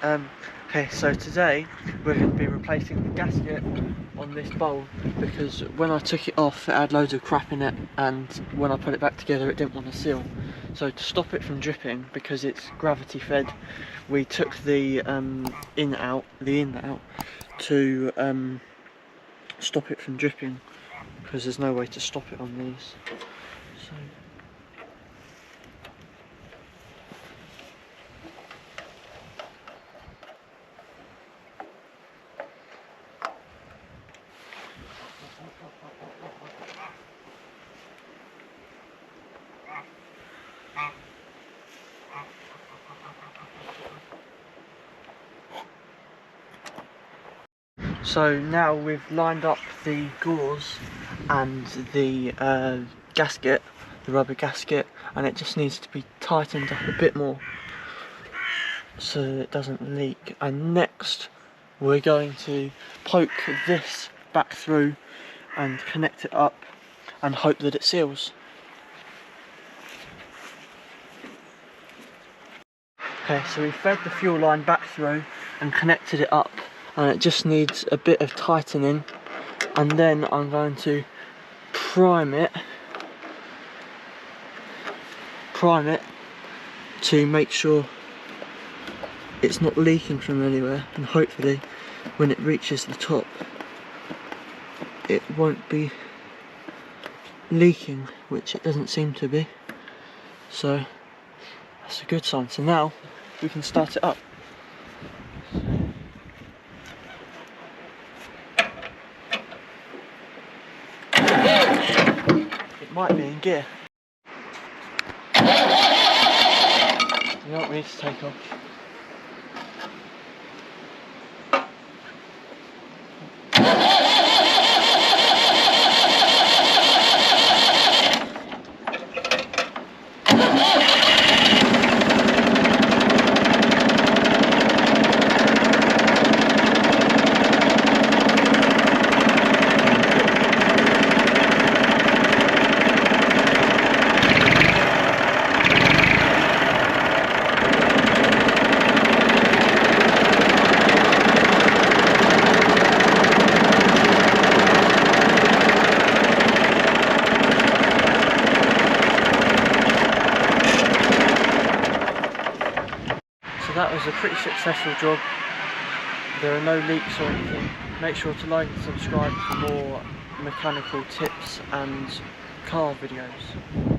Okay, so today we're going to be replacing the gasket on this bowl because when I took it off it had loads of crap in it, and when I put it back together it didn't want to seal. So to stop it from dripping, because it's gravity fed, we took the inlet out to stop it from dripping, because there's no way to stop it on these. So So now we've lined up the gauze and the gasket, the rubber gasket, and it just needs to be tightened up a bit more so that it doesn't leak. And next we're going to poke this back through and connect it up and hope that it seals. Okay, so we fed the fuel line back through and connected it up, and it just needs a bit of tightening, and then I'm going to prime it to make sure it's not leaking from anywhere, and hopefully when it reaches the top it won't be leaking, which it doesn't seem to be, so that's a good sign. So now we can start it up. It might be in gear. You don't need to take off. So that was a pretty successful job. There are no leaks or anything. Make sure to like and subscribe for more mechanical tips and car videos.